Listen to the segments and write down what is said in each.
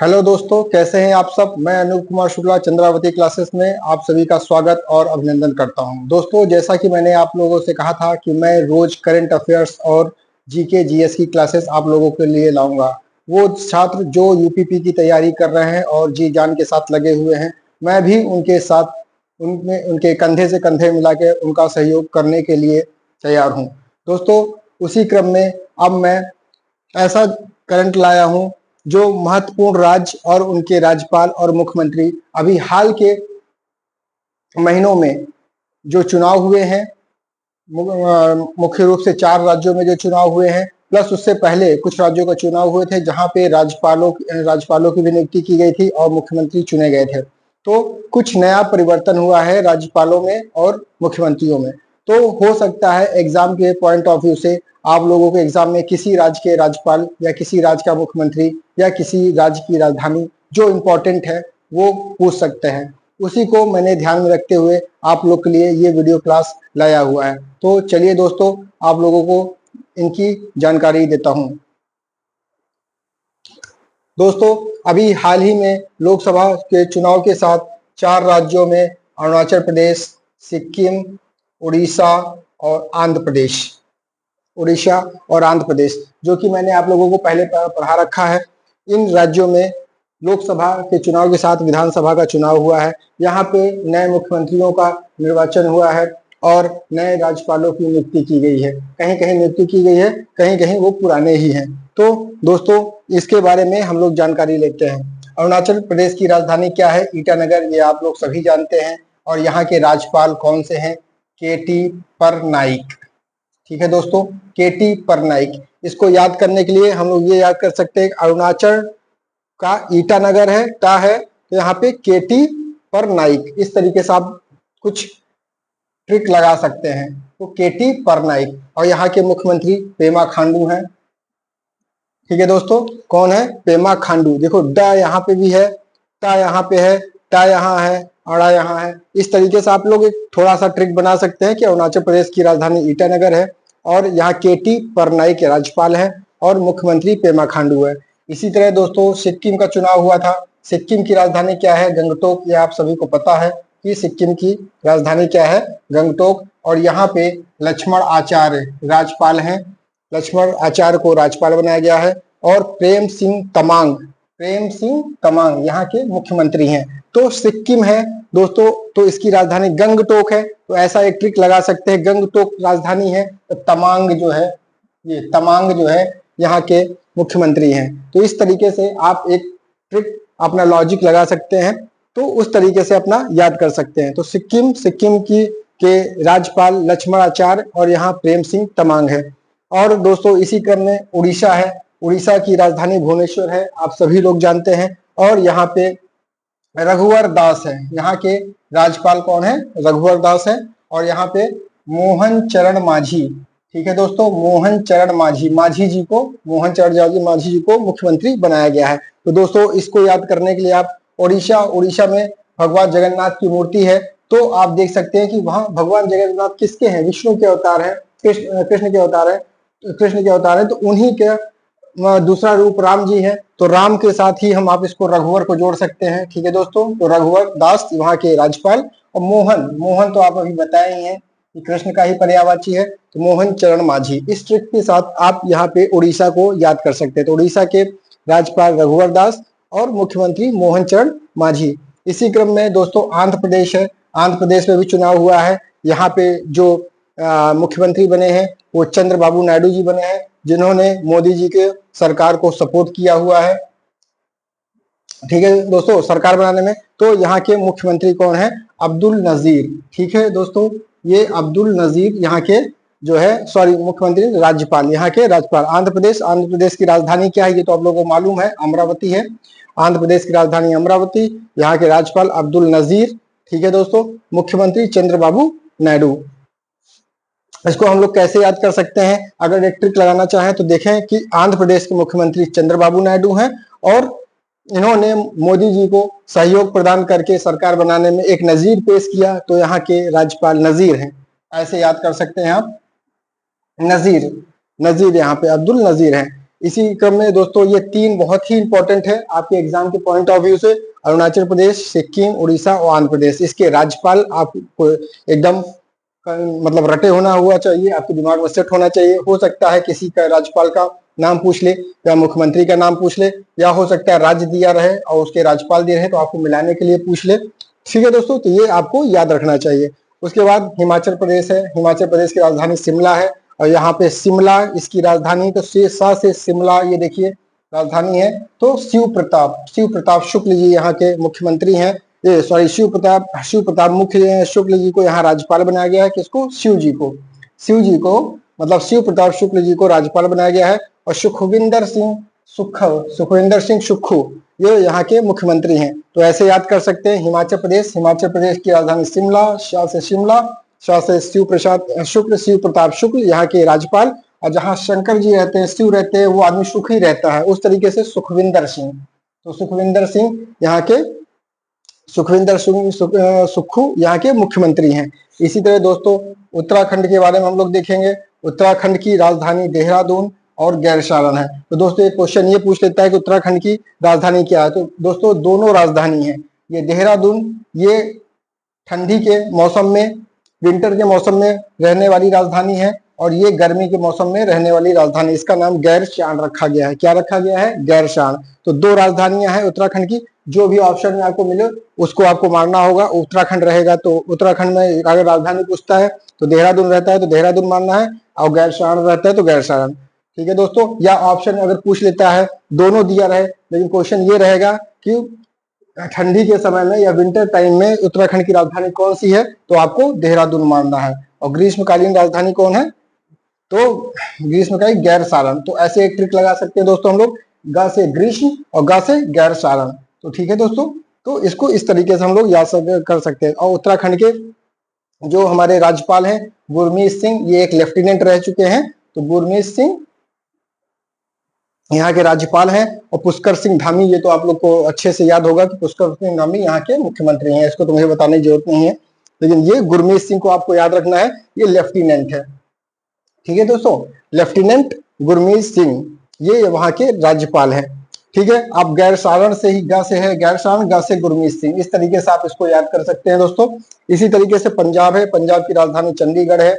Hello दोस्तों, कैसे हैं आप सब। मैं अनूप कुमार शुक्ला चंद्रावती क्लासेस में आप सभी का स्वागत और अभिनंदन करता हूं। दोस्तों, जैसा कि मैंने आप लोगों से कहा था कि मैं रोज करंट अफेयर्स और जीके जीएस की क्लासेस आप लोगों के लिए लाऊंगा। वो छात्र जो यूपीपी की तैयारी कर रहे हैं और जी जान के साथ लगे हुए हैं, मैं भी उनके साथ उनके कंधे से कंधे मिला के उनका सहयोग करने के लिए तैयार हूँ। दोस्तों, उसी क्रम में अब मैं ऐसा करंट लाया हूं जो महत्वपूर्ण राज्य और उनके राज्यपाल और मुख्यमंत्री अभी हाल के महीनों में जो चुनाव हुए हैं, मुख्य रूप से 4 राज्यों में जो चुनाव हुए हैं, प्लस उससे पहले कुछ राज्यों का चुनाव हुए थे जहां पे राज्यपालों की भी नियुक्ति की गई थी और मुख्यमंत्री चुने गए थे। तो कुछ नया परिवर्तन हुआ है राज्यपालों में और मुख्यमंत्रियों में। तो हो सकता है एग्जाम के पॉइंट ऑफ व्यू से आप लोगों को एग्जाम में किसी राज्य के राज्यपाल या किसी राज्य का मुख्यमंत्री या किसी राज्य की राजधानी जो इम्पोर्टेंट है वो पूछ सकते हैं। उसी को मैंने ध्यान में रखते हुए आप लोग के लिए ये वीडियो क्लास लाया हुआ है। तो चलिए दोस्तों, आप लोगों को इनकी जानकारी देता हूं। दोस्तों, अभी हाल ही में लोकसभा के चुनाव के साथ 4 राज्यों में अरुणाचल प्रदेश, सिक्किम, उड़ीसा और आंध्र प्रदेश जो कि मैंने आप लोगों को पहले पढ़ा रखा है। इन राज्यों में लोकसभा के चुनाव के साथ विधानसभा का चुनाव हुआ है। यहाँ पे नए मुख्यमंत्रियों का निर्वाचन हुआ है और नए राज्यपालों की नियुक्ति की गई है। कहीं कहीं नियुक्ति की गई है, कहीं कहीं वो पुराने ही हैं। तो दोस्तों, इसके बारे में हम लोग जानकारी लेते हैं। अरुणाचल प्रदेश की राजधानी क्या है? ईटानगर, ये आप लोग सभी जानते हैं। और यहाँ के राज्यपाल कौन से हैं? केटी परनाइक। ठीक है दोस्तों, केटी परनाइक। इसको याद करने के लिए हम लोग ये याद कर सकते हैं अरुणाचल का ईटानगर है, टा है, तो यहाँ पे केटी परनाइक। इस तरीके से आप कुछ ट्रिक लगा सकते हैं। तो केटी परनाइक और यहाँ के मुख्यमंत्री पेमा खांडू हैं। ठीक है दोस्तों, कौन है? पेमा खांडू। देखो, ड यहाँ पे भी है, टा यहाँ पे है, टा यहाँ है, अड़ा यहाँ है। इस तरीके से आप लोग एक थोड़ा सा ट्रिक बना सकते हैं कि अरुणाचल प्रदेश की राजधानी ईटानगर है और यहाँ केटी परनाइक के राज्यपाल है और मुख्यमंत्री पेमा खांडू है। इसी तरह दोस्तों, सिक्किम का चुनाव हुआ था। सिक्किम की राजधानी क्या है? गंगटोक। ये आप सभी को पता है कि सिक्किम की राजधानी क्या है? गंगटोक। और यहाँ पे लक्ष्मण आचार्य राज्यपाल हैं। लक्ष्मण आचार्य को राज्यपाल बनाया गया है और प्रेम सिंह तमांग यहाँ के मुख्यमंत्री हैं। तो सिक्किम है दोस्तों, तो इसकी राजधानी गंगटोक है। तो ऐसा एक ट्रिक लगा सकते हैं, गंगटोक राजधानी है तो तमांग जो है यहाँ के मुख्यमंत्री हैं। तो इस तरीके से आप एक ट्रिक अपना लॉजिक लगा सकते हैं, तो उस तरीके से अपना याद कर सकते हैं। तो सिक्किम की के राज्यपाल लक्ष्मण आचार्य और यहाँ प्रेम सिंह तमांग है। और दोस्तों, इसी क्रम में उड़ीसा है। उड़ीसा की राजधानी भुवनेश्वर है, आप सभी लोग जानते हैं। और यहाँ पे रघुवर दास है। यहाँ के राज्यपाल कौन है? रघुवर दास है। और यहाँ पे मोहन चरण मांझी। ठीक है दोस्तों, मोहन चरण मांझी जी को मुख्यमंत्री बनाया गया है। तो दोस्तों, इसको याद करने के लिए आप उड़ीसा में भगवान जगन्नाथ की मूर्ति है। तो आप देख सकते हैं कि वहां भगवान जगन्नाथ किसके हैं? विष्णु के अवतार है, कृष्ण के अवतार है। तो उन्हीं के दूसरा रूप राम जी है। तो राम के साथ ही हम आप इसको रघुवर को जोड़ सकते हैं। ठीक है दोस्तों, तो रघुवर दास वहां के राज्यपाल। और मोहन तो आप अभी बताए ही हैं कि कृष्ण का ही पर्यायवाची है। तो मोहन चरण मांझी, इस ट्रिक के साथ आप यहाँ पे उड़ीसा को याद कर सकते हैं। तो उड़ीसा के राज्यपाल रघुवर दास और मुख्यमंत्री मोहन चरण मांझी। इसी क्रम में दोस्तों आंध्र प्रदेश है। आंध्र प्रदेश में भी चुनाव हुआ है। यहाँ पे जो मुख्यमंत्री बने हैं वो चंद्रबाबू नायडू जी बने हैं, जिन्होंने मोदी जी के सरकार को सपोर्ट किया हुआ है। ठीक है दोस्तों, सरकार बनाने में। तो यहाँ के मुख्यमंत्री कौन है? अब्दुल नजीर। ठीक है दोस्तों, ये अब्दुल नजीर यहाँ के जो है, सॉरी मुख्यमंत्री, राज्यपाल, यहाँ के राज्यपाल। आंध्र प्रदेश की राजधानी क्या है? ये तो आप लोगों को मालूम है, अमरावती है। आंध्र प्रदेश की राजधानी अमरावती। यहाँ के राज्यपाल अब्दुल नजीर। ठीक है दोस्तों, मुख्यमंत्री चंद्रबाबू नायडू। इसको हम लोग कैसे याद कर सकते हैं? अगर एक ट्रिक लगाना चाहें तो देखें कि आंध्र प्रदेश के मुख्यमंत्री चंद्रबाबू नायडू हैं और इन्होंने मोदी जी को सहयोग प्रदान करके सरकार बनाने में एक नजीर पेश किया। तो यहाँ के राज्यपाल नजीर हैं, ऐसे याद कर सकते हैं आप। नजीर यहाँ पे अब्दुल नजीर हैं। इसी क्रम में दोस्तों ये 3 बहुत ही इंपॉर्टेंट है आपके एग्जाम के पॉइंट ऑफ व्यू से। अरुणाचल प्रदेश, सिक्किम, उड़ीसा और आंध्र प्रदेश, इसके राज्यपाल आपको एकदम मतलब रटे होना हुआ चाहिए, आपके दिमाग में सेट होना चाहिए। हो सकता है किसी का राज्यपाल का नाम पूछ ले या मुख्यमंत्री का नाम पूछ ले, या हो सकता है राज्य दिया रहे और उसके राज्यपाल दिए रहे तो आपको मिलाने के लिए पूछ ले। ठीक है दोस्तों, तो ये आपको याद रखना चाहिए। उसके बाद हिमाचल प्रदेश है, हिमाचल प्रदेश की राजधानी शिमला है, और यहाँ पे शिमला इसकी राजधानी, तो से शिमला ये देखिए राजधानी है। तो शिव प्रताप शुक्ल जी यहाँ के मुख्यमंत्री हैं, ये सॉरी शिव प्रताप मुख्य शुक्ल जी को यहाँ राज्यपाल बनाया गया है। किसको? शिव जी को मतलब शिव प्रताप शुक्ल जी को राज्यपाल बनाया गया है। और सुखविंदर सिंह सुक्खू ये यहाँ के मुख्यमंत्री हैं। तो ऐसे याद कर सकते हैं, हिमाचल प्रदेश की राजधानी शिमला, शाह से शिव प्रताप शुक्ल यहाँ के राज्यपाल। और जहाँ शंकर जी रहते हैं, शिव रहते हैं, वो आदमी सुखी रहता है, उस तरीके से सुखविंदर सिंह। तो सुखविंदर सिंह यहाँ के सुक्खू यहाँ के मुख्यमंत्री हैं। इसी तरह दोस्तों उत्तराखंड के बारे में हम लोग देखेंगे। उत्तराखंड की राजधानी देहरादून और गैरसारण है। तो दोस्तों एक क्वेश्चन ये पूछ लेता है कि उत्तराखंड की राजधानी क्या है। तो दोस्तों दोनों राजधानी है। ये देहरादून ये ठंडी के मौसम में, विंटर के मौसम में रहने वाली राजधानी है, और ये गर्मी के मौसम में रहने वाली राजधानी, इसका नाम गैरशान रखा गया है। क्या रखा गया है? गैरशान। तो 2 राजधानियां हैं उत्तराखंड की। जो भी ऑप्शन में आपको मिले उसको आपको मारना होगा। उत्तराखंड रहेगा तो उत्तराखंड में अगर राजधानी पूछता है तो देहरादून रहता है तो देहरादून मानना है, और गैरशान रहता है तो गैरशान। ठीक है दोस्तों, या ऑप्शन अगर पूछ लेता है दोनों दिया रहे, लेकिन क्वेश्चन ये रहेगा कि ठंडी के समय में या विंटर टाइम में उत्तराखंड की राजधानी कौन सी है, तो आपको देहरादून मानना है। और ग्रीष्मकालीन राजधानी कौन है? तो ग्रीष्मकालीन गैरसारण। तो ऐसे एक ट्रिक लगा सकते हैं दोस्तों हम लोग, ग से ग्रीष्म और ग से गैरसारण। तो ठीक है दोस्तों, तो इसको इस तरीके से हम लोग याद कर सकते हैं। और उत्तराखंड के जो हमारे राज्यपाल हैं गुरमीत सिंह, ये एक लेफ्टिनेंट रह चुके हैं। तो गुरमीत सिंह यहाँ के राज्यपाल हैं। और पुष्कर सिंह धामी, ये तो आप लोग को अच्छे से याद होगा कि पुष्कर सिंह धामी यहाँ के मुख्यमंत्री हैं, इसको तो मुझे बताने की जरूरत नहीं है। लेकिन ये गुरमीत सिंह को आपको याद रखना है, ये लेफ्टिनेंट है। ठीक है दोस्तों, लेफ्टिनेंट गुरमीत सिंह ये वहां के राज्यपाल हैं। ठीक है, आप गैरसारण से ही गा से है गैरसारण, गा से गुरमीत सिंह, इस तरीके से आप इसको याद कर सकते हैं दोस्तों। इसी तरीके से पंजाब है, पंजाब की राजधानी चंडीगढ़ है।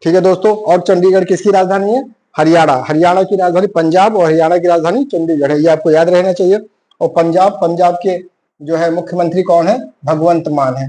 ठीक है दोस्तों, और चंडीगढ़ किसकी राजधानी है? हरियाणा की राजधानी पंजाब और हरियाणा की राजधानी चंडीगढ़ है, ये आपको याद रहना चाहिए। और पंजाब के जो है मुख्यमंत्री कौन है? भगवंत मान है।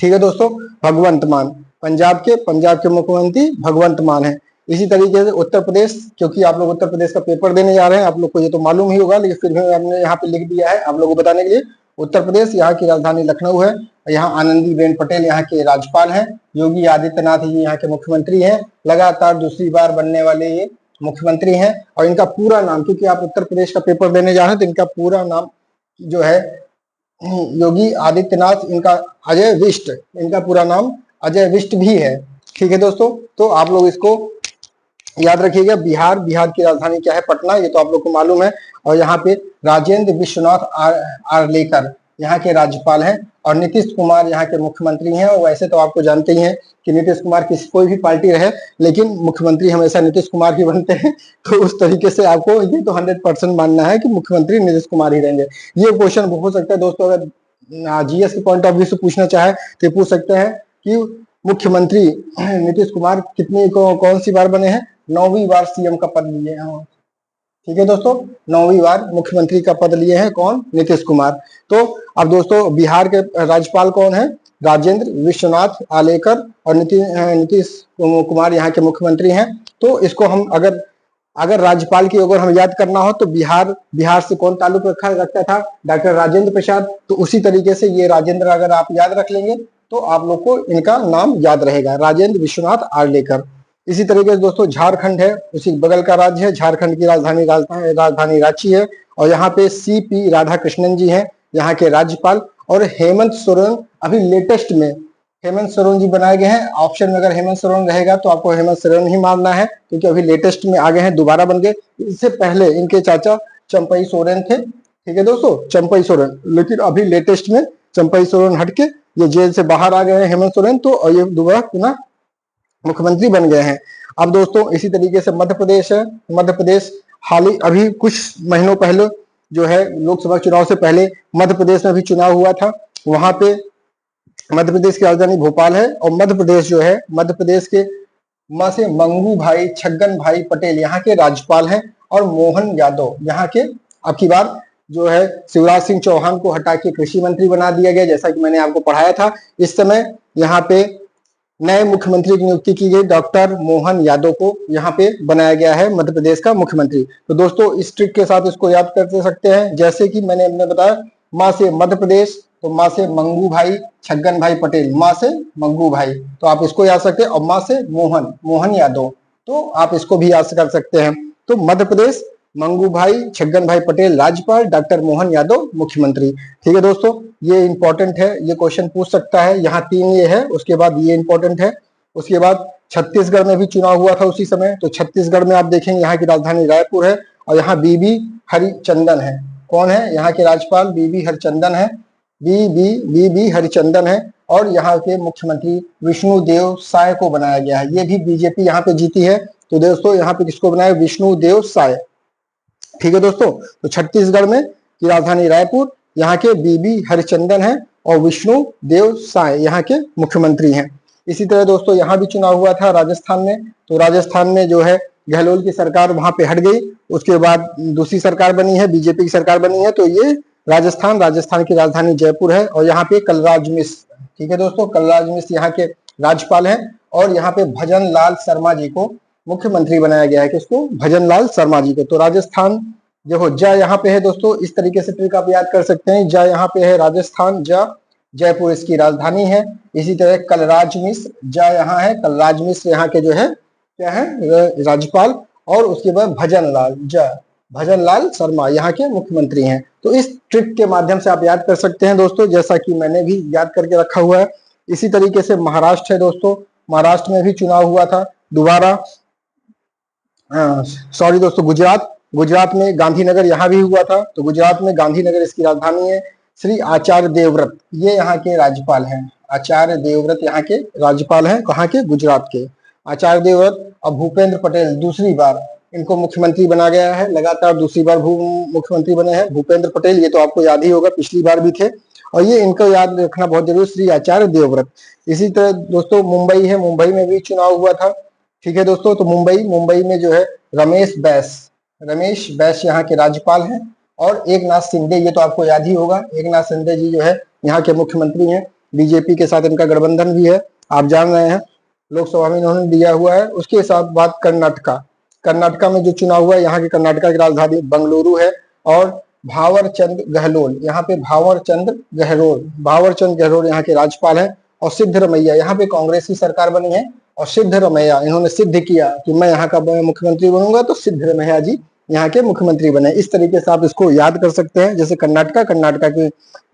ठीक है दोस्तों, भगवंत मान पंजाब के मुख्यमंत्री भगवंत मान है। इसी तरीके से उत्तर प्रदेश, क्योंकि आप लोग उत्तर प्रदेश का पेपर देने जा रहे हैं, आप लोग को ये तो मालूम ही होगा, लेकिन फिर भी हमने यहाँ पे लिख दिया है आप लोगों को बताने के लिए। उत्तर प्रदेश, यहाँ की राजधानी लखनऊ है। यहाँ आनंदीबेन पटेल यहाँ के राज्यपाल हैं। योगी आदित्यनाथ जी यहाँ के मुख्यमंत्री हैं, लगातार दूसरी बार बनने वाले ये मुख्यमंत्री हैं। और इनका पूरा नाम, क्योंकि आप उत्तर प्रदेश का पेपर देने जा रहे हैं, तो इनका पूरा नाम जो है योगी आदित्यनाथ, इनका अजय विष्ट, इनका पूरा नाम अजय विष्ट भी है। ठीक है दोस्तों, तो आप लोग इसको याद रखिएगा। बिहार की राजधानी क्या है? पटना, ये तो आप लोग को मालूम है। और यहाँ पे राजेंद्र विश्वनाथ आर्लेकर यहाँ के राज्यपाल हैं। और नीतीश कुमार यहाँ के मुख्यमंत्री हैं। और वैसे तो आपको जानते ही हैं कि नीतीश कुमार कोई भी पार्टी रहे, लेकिन मुख्यमंत्री हमेशा नीतीश कुमार ही बनते हैं। तो उस तरीके से आपको ये तो 100% मानना है कि मुख्यमंत्री नीतीश कुमार ही रहेंगे। ये क्वेश्चन हो सकता है दोस्तों, अगर जीएस के पॉइंट ऑफ व्यू से पूछना चाहे तो पूछ सकते हैं कि मुख्यमंत्री नीतीश कुमार कौन सी बार बने हैं? 9वीं बार सीएम का पद लिए हैं। ठीक है दोस्तों, 9वीं बार मुख्यमंत्री का पद लिए हैं कौन? नीतीश कुमार। तो अब दोस्तों बिहार के राज्यपाल कौन है? राजेंद्र विश्वनाथ आर्लेकर। और नीतीश कुमार यहाँ के मुख्यमंत्री हैं। तो इसको हम अगर राज्यपाल की अगर हम याद करना हो तो बिहार से कौन ताल्लुक रखता था? डॉक्टर राजेंद्र प्रसाद। तो उसी तरीके से ये राजेंद्र अगर आप याद रख लेंगे तो आप लोग को इनका नाम याद रहेगा, राजेंद्र विश्वनाथ आर्लेकर। इसी तरीके से दोस्तों झारखंड है, उसी बगल का राज्य है। झारखंड की राजधानी रांची है। और यहाँ पे सीपी राधाकृष्णन जी हैं यहाँ के राज्यपाल। और हेमंत सोरेन अभी लेटेस्ट में हेमंत सोरेन जी बनाए गए हैं। ऑप्शन में अगर हेमंत सोरेन रहेगा तो आपको हेमंत सोरेन ही मानना है, क्योंकि अभी लेटेस्ट में आ गए हैं, दोबारा बन गए। इससे पहले इनके चाचा चंपई सोरेन थे। ठीक है दोस्तों, चंपई सोरेन, लेकिन अभी लेटेस्ट में चंपई सोरेन हटके ये जेल से बाहर आ गए हैं हेमंत सोरेन, तो ये दोबारा पुनः मुख्यमंत्री बन गए हैं। अब दोस्तों इसी तरीके से मध्य प्रदेश है। मध्य प्रदेश हाल ही अभी कुछ महीनों पहले जो है लोकसभा चुनाव से पहले मध्य प्रदेश में भी चुनाव हुआ था। वहां पे मध्य प्रदेश की राजधानी भोपाल है और मध्य प्रदेश जो है मध्य प्रदेश के मां से मंगू भाई छगन भाई पटेल यहाँ के राज्यपाल हैं और मोहन यादव यहाँ के अब की बार जो है शिवराज सिंह चौहान को हटा के कृषि मंत्री बना दिया गया, जैसा कि मैंने आपको पढ़ाया था। इस समय यहाँ पे नए मुख्यमंत्री की नियुक्ति की गई, डॉक्टर मोहन यादव को यहाँ पे बनाया गया है मध्य प्रदेश का मुख्यमंत्री। तो दोस्तों इस ट्रिक के साथ इसको याद कर सकते हैं, जैसे कि मैंने अपने बताया माँ से मध्य प्रदेश, तो माँ से मंगू भाई छगन भाई पटेल, माँ से मंगू भाई, तो आप इसको याद सकते हैं। और माँ से मोहन, मोहन यादव, तो आप इसको भी याद कर सकते हैं। तो मध्य प्रदेश मंगू भाई छगन भाई पटेल राज्यपाल, डॉक्टर मोहन यादव मुख्यमंत्री। ठीक है दोस्तों, ये इंपॉर्टेंट है, ये क्वेश्चन पूछ सकता है। यहाँ 3 ये है, उसके बाद ये इंपॉर्टेंट है। उसके बाद छत्तीसगढ़ में भी चुनाव हुआ था उसी समय, तो छत्तीसगढ़ में आप देखेंगे यहाँ की राजधानी रायपुर है और यहाँ बीबी हरिचंदन है। कौन है यहाँ के राज्यपाल? बीबी हरिचंदन है, बीबी हरिचंदन है। और यहाँ के मुख्यमंत्री विष्णुदेव साय को बनाया गया है। ये भी बीजेपी यहाँ पे जीती है। तो दोस्तों यहाँ पे किसको बनाया? विष्णुदेव साय। ठीक है दोस्तों, तो छत्तीसगढ़ में की राजधानी रायपुर, यहाँ के बीबी हरिचंदन है और विष्णु देव साय यहाँ के मुख्यमंत्री हैं। इसी तरह दोस्तों यहाँ भी चुनाव हुआ था राजस्थान में, तो राजस्थान में जो है गहलोत की सरकार वहां पे हट गई, उसके बाद दूसरी सरकार बनी है, बीजेपी की सरकार बनी है। तो ये राजस्थान की राजधानी जयपुर है और यहाँ पे कलराज मिश्र, ठीक है दोस्तों, कलराज मिश्र यहाँ के राज्यपाल हैं और यहाँ पे भजन लाल शर्मा जी को मुख्यमंत्री बनाया गया है। किसको? भजन लाल शर्मा जी को। तो राजस्थान देखो जा यहाँ पे है दोस्तों, इस तरीके से ट्रिक आप याद कर सकते हैं। जा यहाँ पे है राजस्थान, जा जयपुर इसकी राजधानी है। इसी तरह कलराज मिश्र, जा यहाँ है, कलराज मिश्र यहाँ के जो है क्या है? राज्यपाल। और उसके बाद भजन लाल, जा भजन लाल शर्मा यहाँ के मुख्यमंत्री हैं। तो इस ट्रिक के माध्यम से आप याद कर सकते हैं दोस्तों, जैसा कि मैंने भी याद करके रखा हुआ है। इसी तरीके से महाराष्ट्र है दोस्तों, महाराष्ट्र में भी चुनाव हुआ था दोबारा। सॉरी दोस्तों, गुजरात में गांधीनगर यहाँ भी हुआ था। तो गुजरात में गांधीनगर इसकी राजधानी है। श्री आचार्य देवव्रत ये यहाँ के राज्यपाल हैं। आचार्य देवव्रत यहाँ के राज्यपाल हैं, कहाँ के? गुजरात के। आचार्य देवव्रत और भूपेंद्र पटेल दूसरी बार इनको मुख्यमंत्री बना गया है, लगातार दूसरी बार मुख्यमंत्री बने हैं भूपेंद्र पटेल। ये तो आपको याद ही होगा, पिछली बार भी थे और ये इनको याद रखना बहुत जरूरी, श्री आचार्य देवव्रत। इसी तरह दोस्तों मुंबई है, मुंबई में भी चुनाव हुआ था। ठीक है दोस्तों, तो मुंबई में जो है रमेश बैस यहाँ के राज्यपाल हैं और एकनाथ शिंदे, ये तो आपको याद ही होगा, एकनाथ शिंदे जी जो है यहाँ के मुख्यमंत्री हैं। बीजेपी के साथ इनका गठबंधन भी है, आप जान रहे हैं, लोकसभा में इन्होंने दिया हुआ है। उसके साथ बात कर्नाटका में जो चुनाव हुआ है, यहाँ के कर्नाटका की राजधानी बंगलुरु है और भावरचंद गहलोत यहाँ पे भावरचंद गहलोत यहाँ के राज्यपाल हैं। और सिद्धरमैया, यहाँ पे कांग्रेस की सरकार बनी है और सिद्धरमैया इन्होंने सिद्ध किया कि मैं यहाँ का मुख्यमंत्री बनूंगा, तो सिद्धरमैया जी यहाँ के मुख्यमंत्री बने। इस तरीके से आप इसको याद कर सकते हैं। जैसे कर्नाटका की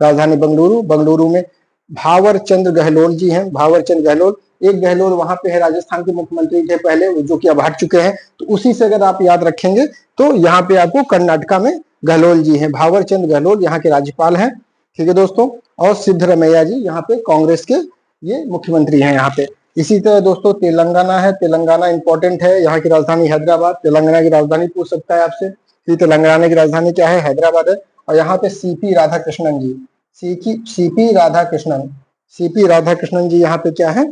राजधानी बंगलुरु में भावरचंद गहलोत जी हैं, भावरचंद गहलोत। एक गहलोत वहां पे है, राजस्थान के मुख्यमंत्री थे पहले, जो कि अब हट चुके हैं। तो उसी से अगर आप याद रखेंगे तो यहाँ पे आपको कर्नाटका में गहलोत जी हैं, भावरचंद गहलोत यहाँ के राज्यपाल हैं। ठीक है दोस्तों, और सिद्धरमैया जी यहाँ पे कांग्रेस के ये मुख्यमंत्री हैं यहाँ पे। इसी तरह दोस्तों तेलंगाना है, तेलंगाना इंपॉर्टेंट है, यहाँ की राजधानी हैदराबाद, तेलंगाना की राजधानी पूछ सकता है आपसे कि तेलंगाना की राजधानी क्या है? हैदराबाद है। और यहाँ पे सीपी राधाकृष्णन जी, सीपी राधाकृष्णन जी यहाँ पे क्या है?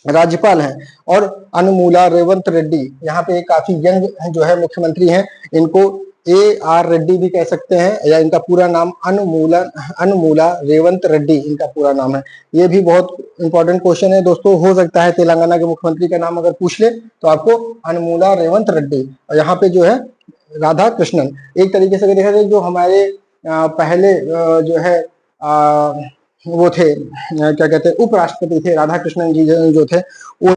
राज्यपाल हैं। और अनुमूला रेवंत रेड्डी यहाँ पे काफी यंग जो है मुख्यमंत्री हैं, इनको AR रेड्डी भी कह सकते हैं, या इनका पूरा नाम अनुमूला रेवंत रेड्डी इनका पूरा नाम है। ये भी बहुत इंपॉर्टेंट क्वेश्चन है दोस्तों, हो सकता है तेलंगाना के मुख्यमंत्री का नाम अगर पूछ ले तो आपको अनुमूला रेवंत रेड्डी, और यहाँ पे जो है राधा कृष्णन। एक तरीके से देखा जाए जो हमारे पहले जो है वो थे क्या कहते हैं उपराष्ट्रपति थे, राधा कृष्णन जी जो थे वो